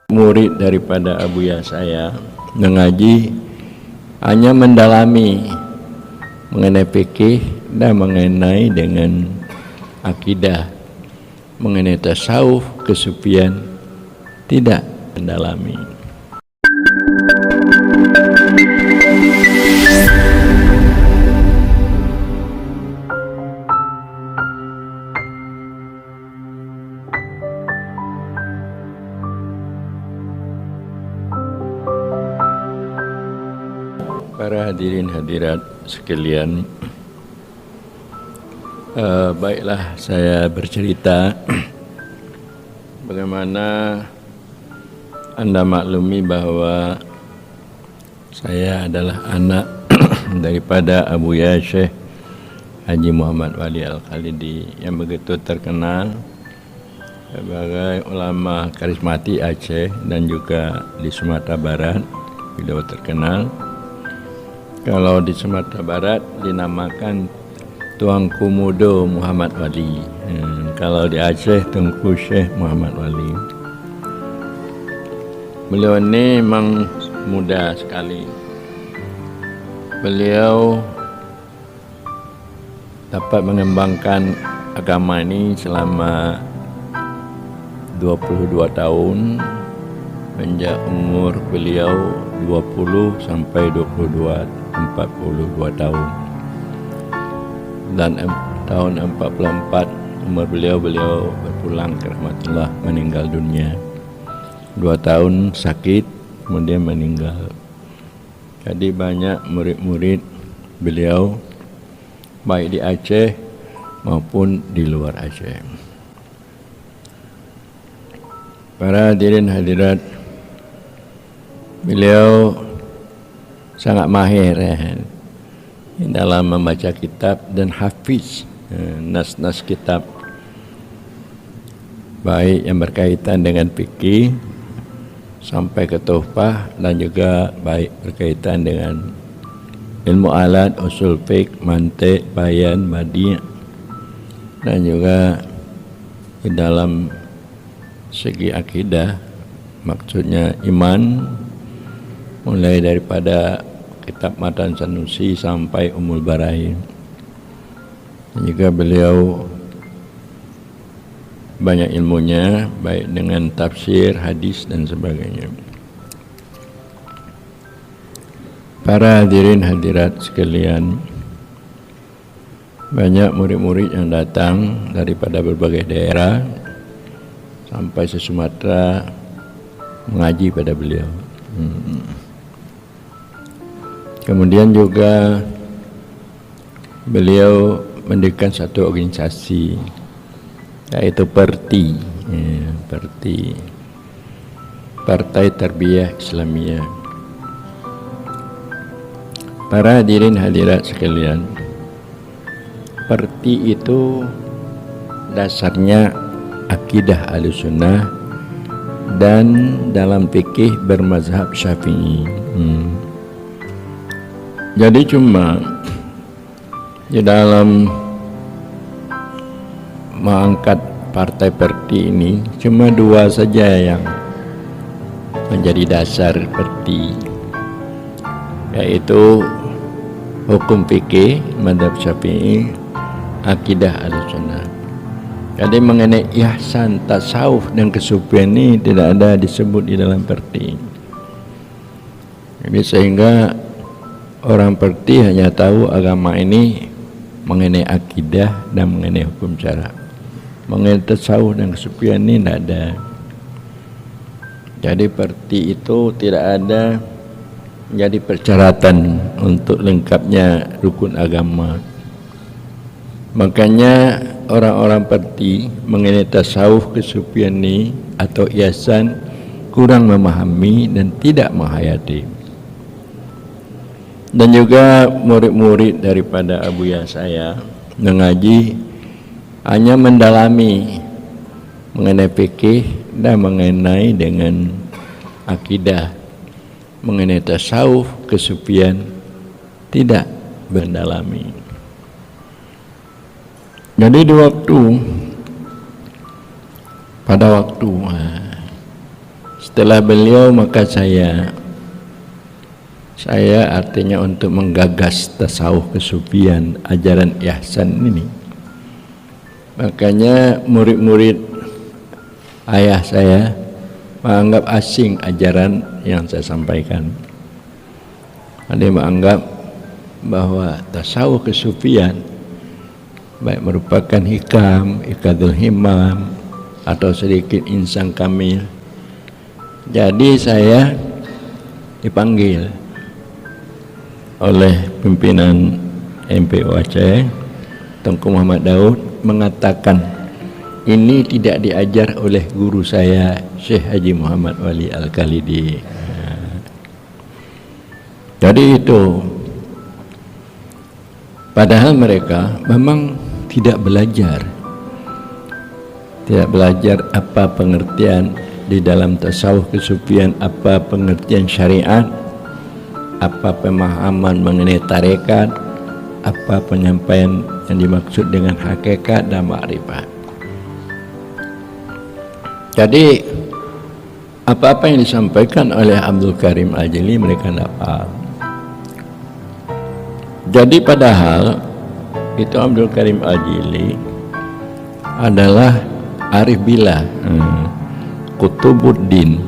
Murid daripada Abuya saya mengaji hanya mendalami mengenai fikih dan mengenai dengan akidah, mengenai tasawuf, kesufian tidak mendalami. Para hadirin hadirat sekalian, baiklah saya bercerita bagaimana Anda maklumi bahwa saya adalah anak daripada Abuya Syekh Haji Muhammad Wali Al-Khalidi yang begitu terkenal sebagai ulama karismatik Aceh dan juga di Sumatera Barat. Beliau terkenal. Kalau di Sumatera Barat dinamakan Tuanku Muda Muhammad Wali. Kalau di Aceh Tuanku Syekh Muhammad Wali. Beliau ini memang muda sekali. Beliau dapat mengembangkan agama ini selama 22 tahun sejak umur beliau 20 sampai 42 tahun. Dan tahun 44 umur beliau berpulang ke rahmatullah, meninggal dunia. 2 tahun sakit kemudian meninggal. Jadi banyak murid-murid beliau baik di Aceh maupun di luar Aceh. Para hadirin hadirat, beliau sangat mahir dalam membaca kitab dan hafiz nas-nas kitab, baik yang berkaitan dengan fikih sampai ke tuhfah dan juga baik berkaitan dengan ilmu alat, usul fiqh, mantiq, bayan, badi' dan juga di dalam segi akidah, maksudnya iman, mulai daripada kitab Matan Sanusi sampai Ummul Barahin. Dan juga beliau banyak ilmunya, baik dengan tafsir, hadis dan sebagainya. Para hadirin hadirat sekalian, banyak murid-murid yang datang daripada berbagai daerah sampai se Sumatera mengaji pada beliau. Kemudian juga beliau mendirikan satu organisasi, yaitu PERTI, Partai Tarbiyah Islamiyah. Para hadirin hadirat sekalian, PERTI itu dasarnya akidah Ahlussunnah dan dalam fikih bermazhab Syafi'i. Jadi cuma di dalam mengangkat partai PERTI ini cuma 2 saja yang menjadi dasar PERTI, yaitu hukum fikih mazhab Syafi'i, akidah Ahlussunnah. Jadi mengenai ihsan, tasawuf dan kesufian ini tidak ada disebut di dalam PERTI. Jadi sehingga orang PERTI hanya tahu agama ini mengenai akidah dan mengenai hukum syara. Mengenai tasawuf dan kesufian ini tidak ada. Jadi PERTI itu tidak ada menjadi persyaratan untuk lengkapnya rukun agama. Makanya orang-orang PERTI mengenai tasawuf, kesufian ini atau ihsan kurang memahami dan tidak menghayati. Dan juga murid-murid daripada Abuya saya mengaji hanya mendalami mengenai fikih dan mengenai dengan akidah mengenai tasawuf kesufian tidak mendalami. Jadi pada waktu setelah beliau, maka saya artinya untuk menggagas tasawuf kesufian, ajaran ihsan ini. Makanya murid-murid ayah saya menganggap asing ajaran yang saya sampaikan. Ada yang menganggap bahwa tasawuf kesufian baik merupakan hikadul himam atau sedikit insan kamil. Jadi saya dipanggil oleh pimpinan MPO Aceh, Tengku Muhammad Daud, mengatakan ini tidak diajar oleh guru saya Syekh Haji Muhammad Wali Al-Khalidi. Jadi itu, padahal mereka memang tidak belajar apa pengertian di dalam tasawuf kesufian, apa pengertian syariat, apa pemahaman mengenai tarekat, apa penyampaian yang dimaksud dengan hakikat dan ma'rifat. Jadi apa-apa yang disampaikan oleh Abdul Karim Al-Jili mereka tidak paham. Jadi padahal itu Abdul Karim Al-Jili adalah arif billah, Kutubuddin.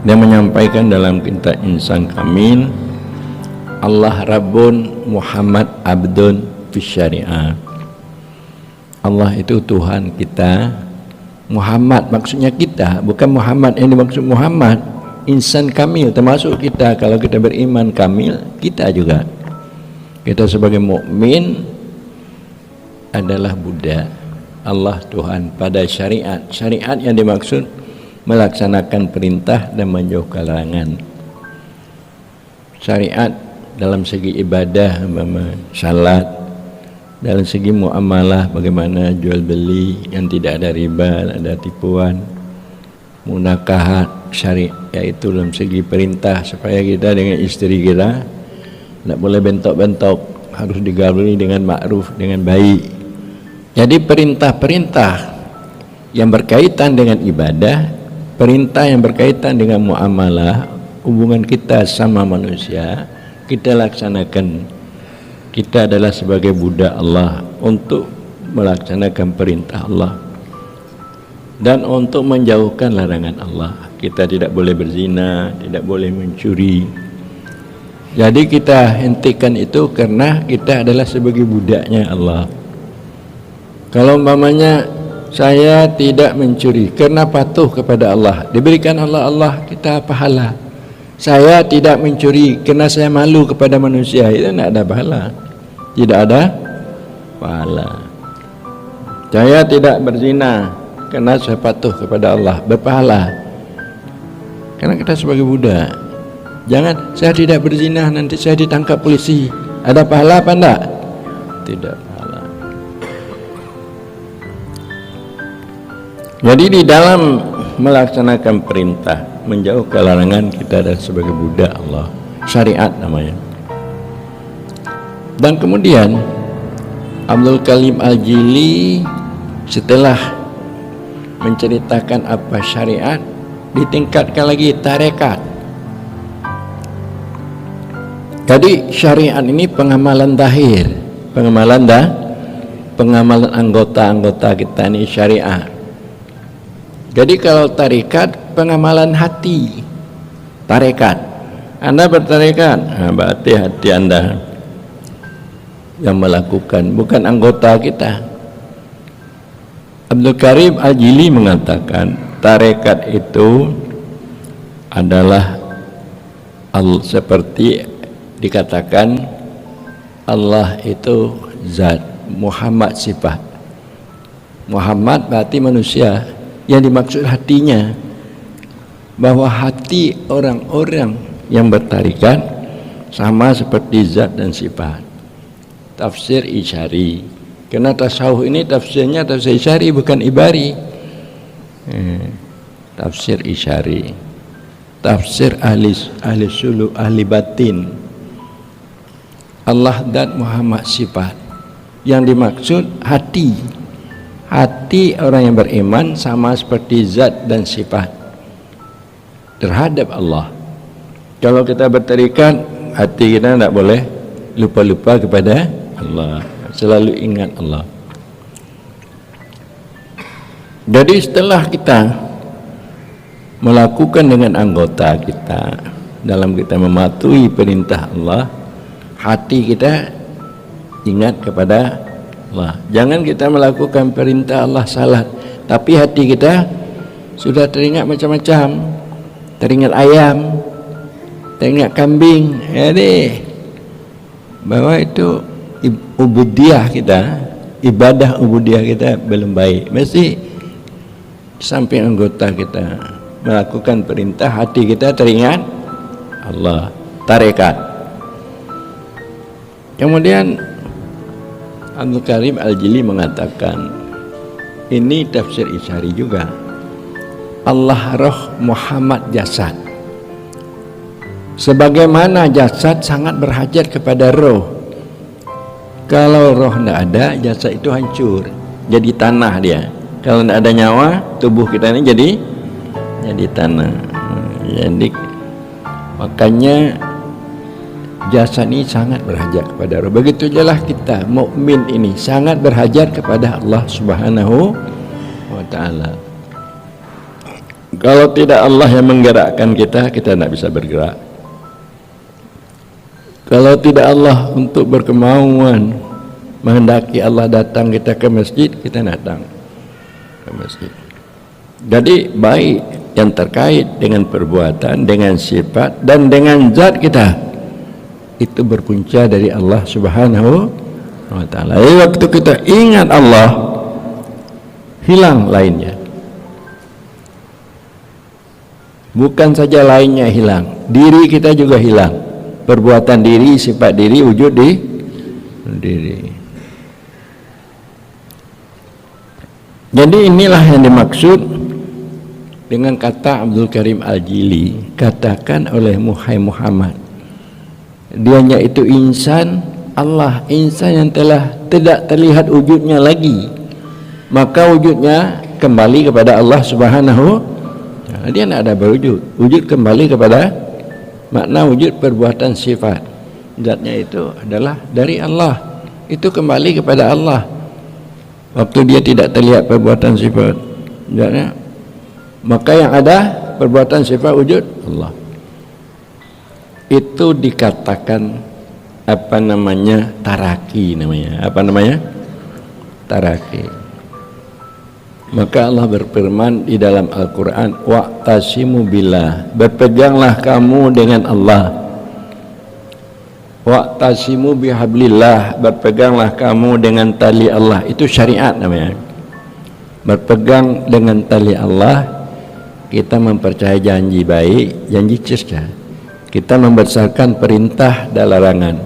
Dia menyampaikan dalam kitab Insan Kamil, Allah Rabbun Muhammad Abdun Fisyari'ah. Allah itu Tuhan kita, Muhammad maksudnya kita, bukan Muhammad yang dimaksud Muhammad, insan kamil termasuk kita. Kalau kita beriman kamil, kita juga. Kita sebagai mukmin adalah budak, Allah Tuhan pada syariat. Syariat yang dimaksud melaksanakan perintah dan menjauhkan larangan. Syariat dalam segi ibadah, salat, dalam segi muamalah, bagaimana jual beli yang tidak ada riba, ada tipuan, munakahat syariat, yaitu dalam segi perintah supaya kita dengan istri kita tidak boleh bentok-bentok, harus digauli dengan ma'ruf, dengan baik. Jadi perintah-perintah yang berkaitan dengan ibadah, perintah yang berkaitan dengan muamalah, hubungan kita sama manusia, kita laksanakan. Kita adalah sebagai budak Allah untuk melaksanakan perintah Allah dan untuk menjauhkan larangan Allah. Kita tidak boleh berzina, tidak boleh mencuri. Jadi kita hentikan itu karena kita adalah sebagai budaknya Allah. Kalau umpamanya saya tidak mencuri karena patuh kepada Allah, diberikan Allah kita pahala. Saya tidak mencuri karena saya malu kepada manusia, itu tidak ada pahala. Tidak ada pahala. Saya tidak berzina karena saya patuh kepada Allah, berpahala. Karena kita sebagai budak. Jangan saya tidak berzina nanti saya ditangkap polisi, ada pahala apa enggak? Tidak pahala. Jadi di dalam melaksanakan perintah, menjauhkan larangan, kita adalah sebagai budak Allah, syariat namanya. Dan kemudian Abdul Karim Al-Jili setelah menceritakan apa syariat, ditingkatkan lagi tarekat. Jadi syariat ini pengamalan zahir, pengamalan anggota-anggota kita ini syariat. Jadi kalau tarekat, pengamalan hati, tarekat. Anda bertarekat, berarti hati Anda yang melakukan, bukan anggota kita. Abdul Karim Al-Jili mengatakan tarekat itu adalah seperti dikatakan Allah itu zat, Muhammad sifat. Muhammad berarti manusia, yang dimaksud hatinya, bahwa hati orang-orang yang bertarikat sama seperti zat dan sifat. Tafsir Isyari, karena tasawuf ini tafsirnya tafsir Isyari bukan Ibari. Tafsir Isyari. tafsir ahli suluk, ahli batin. Allah dan Muhammad sifat. Yang dimaksud hati. Hati orang yang beriman sama seperti zat dan sifat terhadap Allah. Kalau kita bertarikat, hati kita tidak boleh lupa-lupa kepada Allah, selalu ingat Allah. Jadi setelah kita melakukan dengan anggota kita dalam kita mematuhi perintah Allah, hati kita ingat kepada Allah. Jangan kita melakukan perintah Allah salat, tapi hati kita sudah teringat macam-macam, teringat ayam, teringat kambing. Jadi bahwa itu ubudiyah kita, ibadah ubudiyah kita belum baik. Mesti samping anggota kita melakukan perintah, hati kita teringat Allah, tarekat. Kemudian Abdul Karim Al-Jili mengatakan, ini tafsir Isyari juga, Allah roh, Muhammad jasad. Sebagaimana jasad sangat berhajat kepada roh. Kalau roh tidak ada, jasad itu hancur, jadi tanah dia. Kalau tidak ada nyawa, tubuh kita ini jadi tanah. Jadi makanya jasad ini sangat berhajat kepada roh. Begitu jelah kita mukmin ini sangat berhajat kepada Allah Subhanahu wa taala. Kalau tidak Allah yang menggerakkan kita, kita tidak bisa bergerak. Kalau tidak Allah untuk berkemauan menghendaki Allah datang kita ke masjid, kita datang ke masjid. Jadi baik yang terkait dengan perbuatan, dengan sifat dan dengan zat kita, itu berpunca dari Allah Subhanahu wa taala. Jadi waktu kita ingat Allah, hilang lainnya. Bukan saja lainnya hilang, diri kita juga hilang. Perbuatan diri, sifat diri, wujud di diri. Jadi inilah yang dimaksud dengan kata Abdul Karim Al-Jili, katakan oleh Muhammad, dianya itu insan Allah, insan yang telah tidak terlihat wujudnya lagi, maka wujudnya kembali kepada Allah Subhanahu. Dia tidak ada berwujud, wujud kembali kepada makna wujud perbuatan sifat. Zatnya itu adalah dari Allah, itu kembali kepada Allah. Waktu dia tidak terlihat perbuatan sifat zatnya, maka yang ada perbuatan sifat wujud Allah. Itu dikatakan apa namanya, taraki namanya. Apa namanya? Taraki. Maka Allah berfirman di dalam Al-Quran, wa'tasimu billah, berpeganglah kamu dengan Allah. Wa'tasimu bihablillah, berpeganglah kamu dengan tali Allah. Itu syariat namanya. Berpegang dengan tali Allah, kita mempercayai janji baik, janji cerdas. Kita membesarkan perintah dan larangan,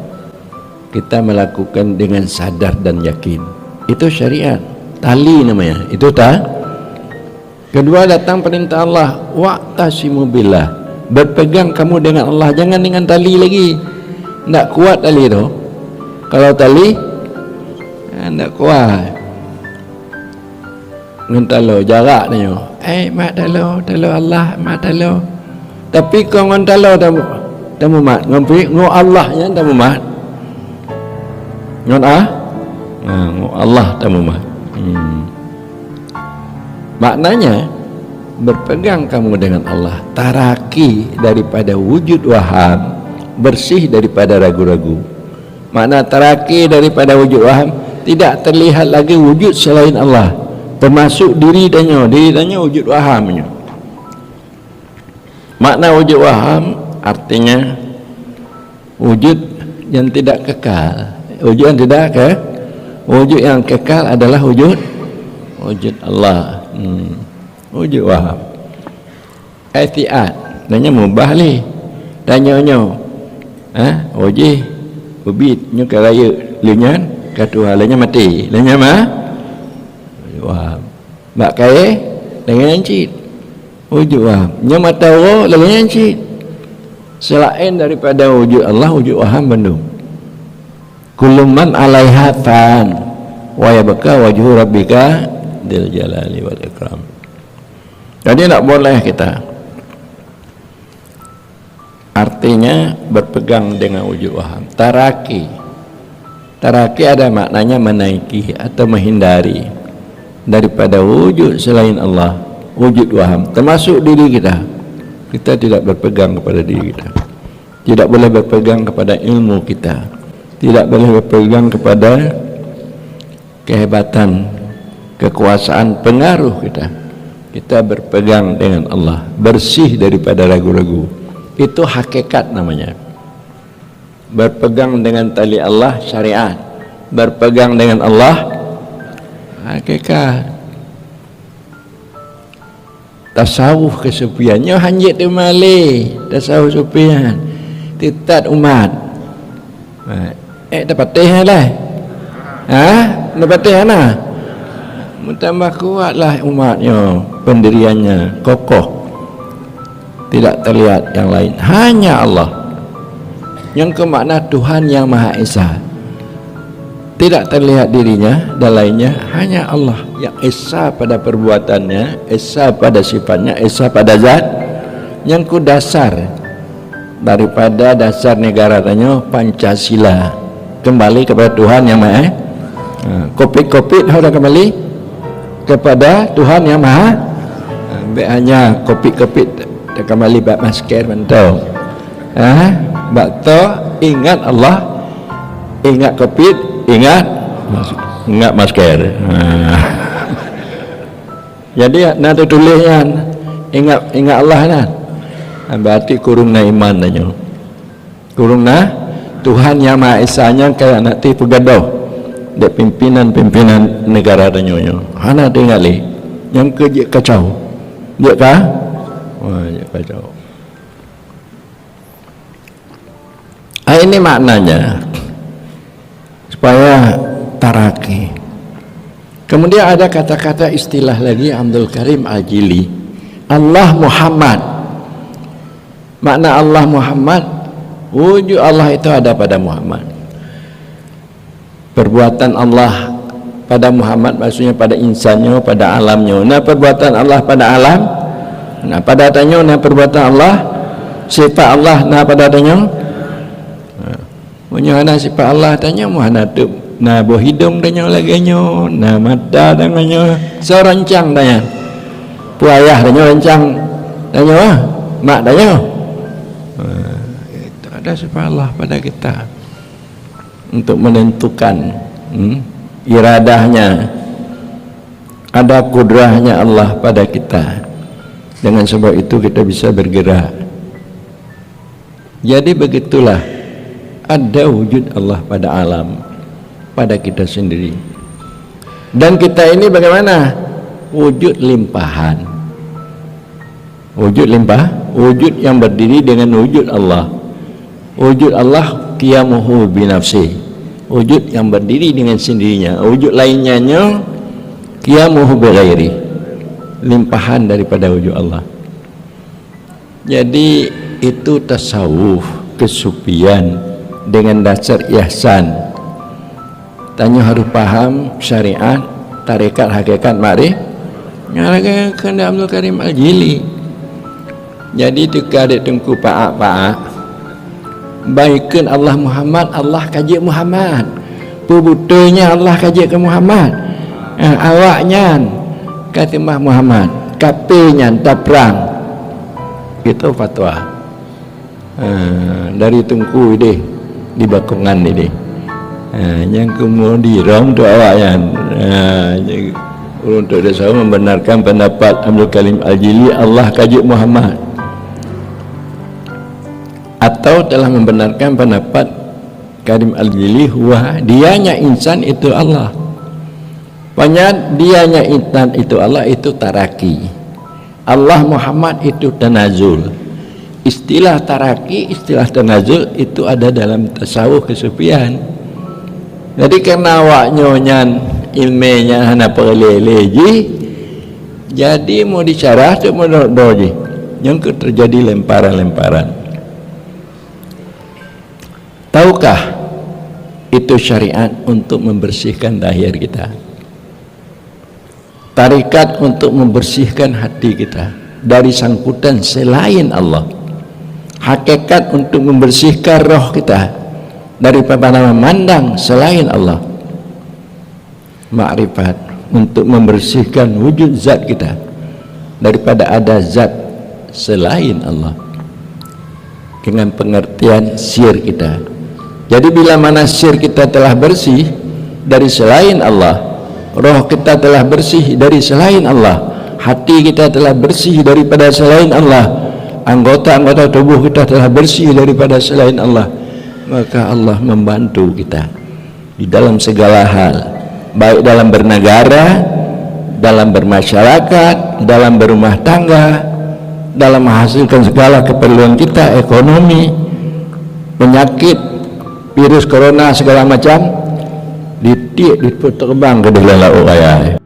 kita melakukan dengan sadar dan yakin. Itu syariat, tali namanya. Itu tak. Kedua, datang perintah Allah, wa'tasimu billah, berpegang kamu dengan Allah, jangan dengan tali lagi. Tidak kuat tali itu. Kalau tali tidak kuat. Ngentalo jarak ni. Mak talo Allah, mak talo. Tapi kau ngentalo tamu mat, ngompi ngo Allah nya tamu mat. Ngon ngo Allah tamu mat. Maknanya berpegang kamu dengan Allah, taraki daripada wujud waham, bersih daripada ragu-ragu. Makna taraki daripada wujud waham, tidak terlihat lagi wujud selain Allah, termasuk diri dannya wujud wahamnya. Makna wujud waham artinya wujud yang tidak kekal. Wujud yang tidak wujud yang kekal adalah wujud Allah. Wujud waham. Itiat nanya mubah li. Tanya-nyo. Wujud ubit nyo karaya lunyan katu halanya mati. Lanya mah waham. Mak kaya dengan cit. wujud waham nya mata orang lagi nyanci selain daripada wujud Allah, wujud waham bandung. Kullu man 'alaiha fan wa yabqa wajhu rabbika dzil jalali wal ikram. Jadi tak boleh kita artinya berpegang dengan wujud waham. Taraki ada maknanya menaiki atau menghindari daripada wujud selain Allah, wujud waham, termasuk diri kita. Kita tidak berpegang kepada diri kita, tidak boleh berpegang kepada ilmu kita, tidak boleh berpegang kepada kehebatan, kekuasaan, pengaruh kita. Kita berpegang dengan Allah, bersih daripada ragu-ragu. Itu hakikat namanya. Berpegang dengan tali Allah, syariat. Berpegang dengan Allah, hakikat. Tasawuf kesupiannya hanjit tu malih, tasawuf supian titat umat. Dapat teh lah. Dapat teh mana? Tambah kuatlah umatnya, pendiriannya kokoh. Tidak terlihat yang lain, hanya Allah. Yang kemakna Tuhan yang Maha Esa. Tidak terlihat dirinya dan lainnya, hanya Allah yang esa pada perbuatannya, esa pada sifatnya, esa pada zat, yang ku dasar daripada dasar negara tanya Pancasila, kembali kepada Tuhan yang Maha. Kopit sudah kembali kepada Tuhan yang Maha. Hanya kopit kembali bab masker mentau. Bakto ingat Allah, ingat kopit, ingat masker. Jadi nanti tulisnya ingat Allah kan. Berarti kurung na iman tanya. Kurung na Tuhan yang Maha Esanya kayak nanti pegaduh dek pimpinan negara tanya. Hana tinggal yang kerja kacau. Dia kah? Wah, dia kacau. Ini maknanya supaya taraki. Kemudian ada kata-kata istilah lagi Abdul Karim Al-Jili, Allah Muhammad. Makna Allah Muhammad, wujud Allah itu ada pada Muhammad. Perbuatan Allah pada Muhammad maksudnya pada insannya, pada alamnya. Nah, perbuatan Allah pada alam, nah pada tanya, nah perbuatan Allah, sifat Allah, nah pada tanya, punya anak sifat Allah tanya mana tu, nah buah hidung tanya lagi nyo, nah mata tanya, serancang tanya, puayah tanya rancang, tanya mak tanya, itu ada sifat Allah pada kita untuk menentukan iradahnya, ada kudrahnya Allah pada kita. Dengan sebab itu kita bisa bergerak. Jadi begitulah, ada wujud Allah pada alam, pada kita sendiri. Dan kita ini bagaimana? Wujud limpahan. Wujud limpah, wujud yang berdiri dengan wujud Allah. Wujud Allah qiyamuhu binafsi, wujud yang berdiri dengan sendirinya. Wujud lainnya qiyamuhu bighairi, limpahan daripada wujud Allah. Jadi itu tasawuf, kesufian dengan dasar ihsan. Tanya harus paham syariat, tarekat, hakikat, ma'rifat. Yang kena Abdul Karim Al-Jili. Jadi tukar dek tengku paak-paak, baikkan Allah Muhammad, Allah kaji Muhammad. Pebutulnya Allah kaji ke Muhammad. Awaknya kata Muhammad, kapenya tak perang. Itu fatwa. Dari tengku ini di bakungan ini. Yang kemudian tu awaknya. Untuk saya membenarkan pendapat Abdul Karim Al-Jili, Allah kaji Muhammad. Atau telah membenarkan pendapat Karim Al-Jili, wah dianya insan itu Allah. Banyak dianya insan itu Allah, itu taraki. Allah Muhammad itu tanazul. Istilah taraki, istilah tanazul itu ada dalam tasawuf kesufian. Jadi karena awak nyonya ilmenya hana perleleji, Jadi mau dicarah tu mau doji. Yang terjadi lemparan-lemparan. Tahukah itu syariat untuk membersihkan lahir kita? Tarikat untuk membersihkan hati kita dari sangkutan selain Allah. Hakikat untuk membersihkan roh kita daripada memandang selain Allah. Makrifat untuk membersihkan wujud zat kita daripada ada zat selain Allah, dengan pengertian sir kita. Jadi bila mana sir kita telah bersih dari selain Allah, roh kita telah bersih dari selain Allah, hati kita telah bersih daripada selain Allah, anggota-anggota tubuh kita telah bersih daripada selain Allah, maka Allah membantu kita di dalam segala hal, baik dalam bernegara, dalam bermasyarakat, dalam berumah tangga, dalam menghasilkan segala keperluan kita, ekonomi, penyakit, virus corona segala macam, ditiup terbang ke dalam laut raya.